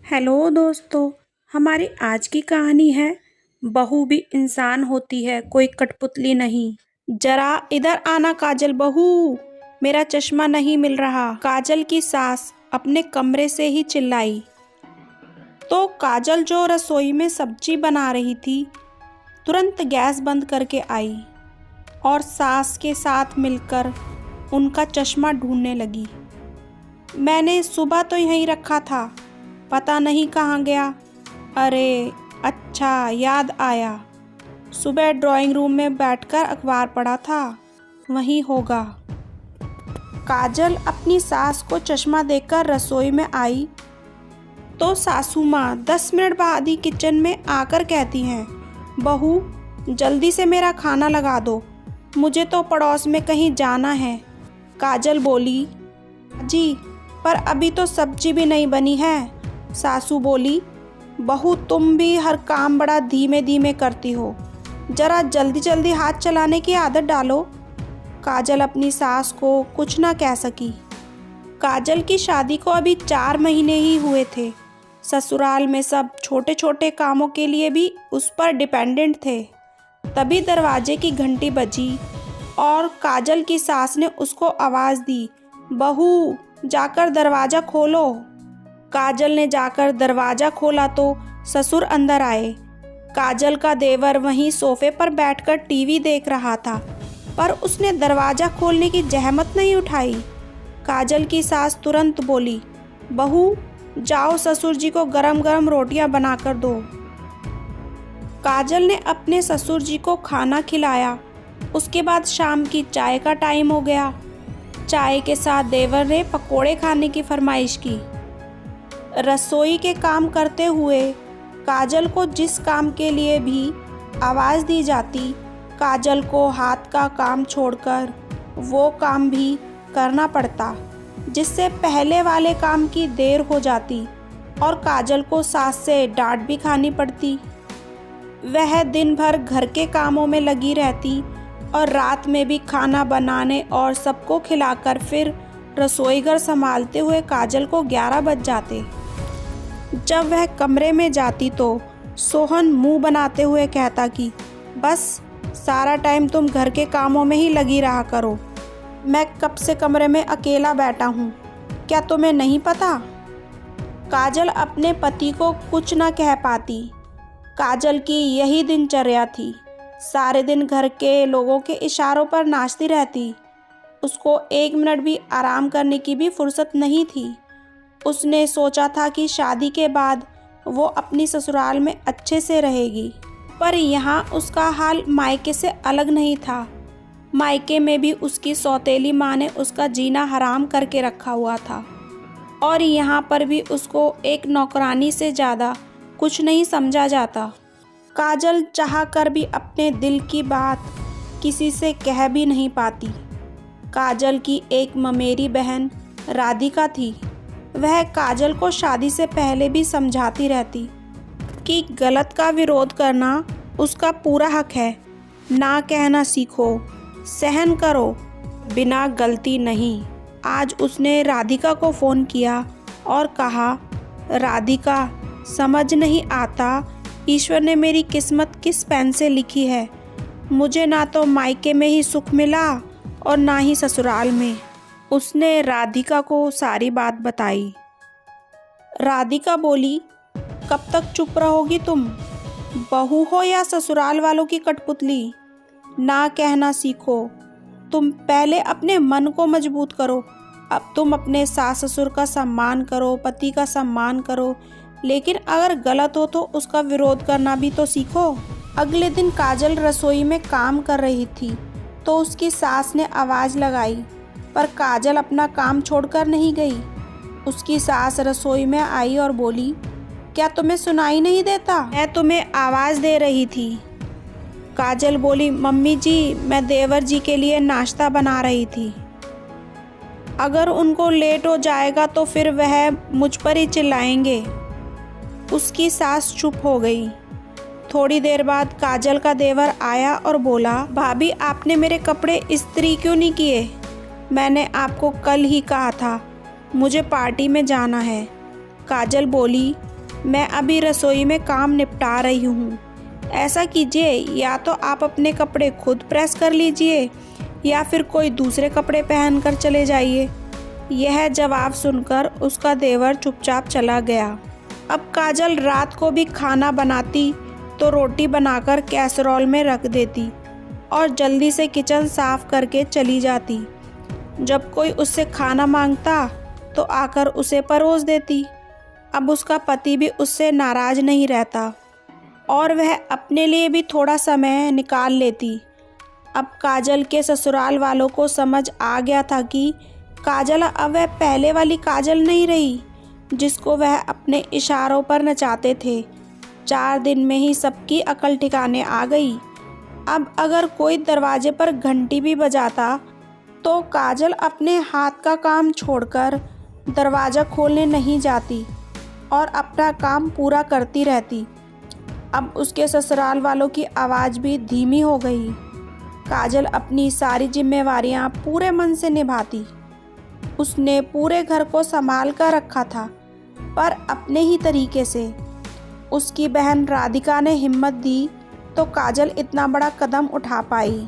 Hello दोस्तों। हमारी आज की कहानी है बहू भी इंसान होती है, कोई कठपुतली नहीं। जरा इधर आना काजल बहू, मेरा चश्मा नहीं मिल रहा। काजल की सास अपने कमरे से ही चिल्लाई तो काजल जो रसोई में सब्जी बना रही थी तुरंत गैस बंद करके आई और सास के साथ मिलकर उनका चश्मा ढूंढने लगी। मैंने सुबह तो यहीं रखा था, पता नहीं कहाँ गया। अरे अच्छा याद आया, सुबह ड्राइंग रूम में बैठकर अखबार पढ़ा था, वहीं होगा। काजल अपनी सास को चश्मा देकर रसोई में आई तो सासू माँ 10 मिनट बाद ही किचन में आकर कहती हैं, बहू जल्दी से मेरा खाना लगा दो, मुझे तो पड़ोस में कहीं जाना है। काजल बोली, जी पर अभी तो सब्जी भी नहीं बनी है। सासू बोली, बहू तुम भी हर काम बड़ा धीमे धीमे करती हो, जरा जल्दी जल्दी हाथ चलाने की आदत डालो। काजल अपनी सास को कुछ ना कह सकी। काजल की शादी को अभी 4 महीने ही हुए थे। ससुराल में सब छोटे छोटे कामों के लिए भी उस पर डिपेंडेंट थे। तभी दरवाजे की घंटी बजी और काजल की सास ने उसको आवाज़ दी, बहू जाकर दरवाज़ा खोलो। काजल ने जाकर दरवाज़ा खोला तो ससुर अंदर आए। काजल का देवर वहीं सोफे पर बैठकर टीवी देख रहा था, पर उसने दरवाज़ा खोलने की जहमत नहीं उठाई। काजल की सास तुरंत बोली, बहू जाओ ससुर जी को गरम गरम रोटियां बनाकर दो। काजल ने अपने ससुर जी को खाना खिलाया। उसके बाद शाम की चाय का टाइम हो गया। चाय के साथ देवर ने पकोड़े खाने की फरमाइश की। रसोई के काम करते हुए काजल को जिस काम के लिए भी आवाज़ दी जाती, काजल को हाथ का काम छोड़कर वो काम भी करना पड़ता, जिससे पहले वाले काम की देर हो जाती और काजल को सास से डांट भी खानी पड़ती। वह दिन भर घर के कामों में लगी रहती और रात में भी खाना बनाने और सबको खिलाकर फिर रसोई घर संभालते हुए काजल को 11 बज जाते। जब वह कमरे में जाती तो सोहन मुंह बनाते हुए कहता कि बस सारा टाइम तुम घर के कामों में ही लगी रहा करो, मैं कब से कमरे में अकेला बैठा हूँ, क्या तुम्हें नहीं पता। काजल अपने पति को कुछ न कह पाती। काजल की यही दिनचर्या थी, सारे दिन घर के लोगों के इशारों पर नाचती रहती। उसको 1 मिनट भी आराम करने की भी फुर्सत नहीं थी। उसने सोचा था कि शादी के बाद वो अपनी ससुराल में अच्छे से रहेगी, पर यहाँ उसका हाल मायके से अलग नहीं था। मायके में भी उसकी सौतेली माँ ने उसका जीना हराम करके रखा हुआ था और यहाँ पर भी उसको एक नौकरानी से ज़्यादा कुछ नहीं समझा जाता। काजल चाह कर भी अपने दिल की बात किसी से कह भी नहीं पाती। काजल की एक ममेरी बहन राधिका थी। वह काजल को शादी से पहले भी समझाती रहती कि गलत का विरोध करना उसका पूरा हक है, ना कहना सीखो, सहन करो, बिना गलती नहीं। आज उसने राधिका को फ़ोन किया और कहा, राधिका समझ नहीं आता ईश्वर ने मेरी किस्मत किस पेन से लिखी है। मुझे ना तो मायके में ही सुख मिला और ना ही ससुराल में। उसने राधिका को सारी बात बताई। राधिका बोली, कब तक चुप रहोगी तुम, बहू हो या ससुराल वालों की कठपुतली, ना कहना सीखो। तुम पहले अपने मन को मजबूत करो। अब तुम अपने सास ससुर का सम्मान करो, पति का सम्मान करो, लेकिन अगर गलत हो तो उसका विरोध करना भी तो सीखो। अगले दिन काजल रसोई में काम कर रही थी तो उसकी सास ने आवाज़ लगाई, पर काजल अपना काम छोड़कर नहीं गई। उसकी सास रसोई में आई और बोली, क्या तुम्हें सुनाई नहीं देता, मैं तुम्हें आवाज़ दे रही थी। काजल बोली, मम्मी जी मैं देवर जी के लिए नाश्ता बना रही थी, अगर उनको लेट हो जाएगा तो फिर वह मुझ पर ही चिल्लाएंगे। उसकी सास चुप हो गई। थोड़ी देर बाद काजल का देवर आया और बोला, भाभी आपने मेरे कपड़े इस्त्री क्यों नहीं किए, मैंने आपको कल ही कहा था मुझे पार्टी में जाना है। काजल बोली, मैं अभी रसोई में काम निपटा रही हूँ। ऐसा कीजिए, या तो आप अपने कपड़े खुद प्रेस कर लीजिए या फिर कोई दूसरे कपड़े पहनकर चले जाइए। यह जवाब सुनकर उसका देवर चुपचाप चला गया। अब काजल रात को भी खाना बनाती तो रोटी बनाकर कैसरोल में रख देती और जल्दी से किचन साफ करके चली जाती। जब कोई उससे खाना मांगता तो आकर उसे परोस देती। अब उसका पति भी उससे नाराज़ नहीं रहता और वह अपने लिए भी थोड़ा समय निकाल लेती। अब काजल के ससुराल वालों को समझ आ गया था कि काजल अब वह पहले वाली काजल नहीं रही जिसको वह अपने इशारों पर नचाते थे। 4 दिन में ही सबकी अकल ठिकाने आ गई। अब अगर कोई दरवाजे पर घंटी भी बजाता तो काजल अपने हाथ का काम छोड़कर दरवाज़ा खोलने नहीं जाती और अपना काम पूरा करती रहती। अब उसके ससुराल वालों की आवाज़ भी धीमी हो गई। काजल अपनी सारी जिम्मेवारियां पूरे मन से निभाती। उसने पूरे घर को संभाल कर रखा था, पर अपने ही तरीके से। उसकी बहन राधिका ने हिम्मत दी तो काजल इतना बड़ा कदम उठा पाई।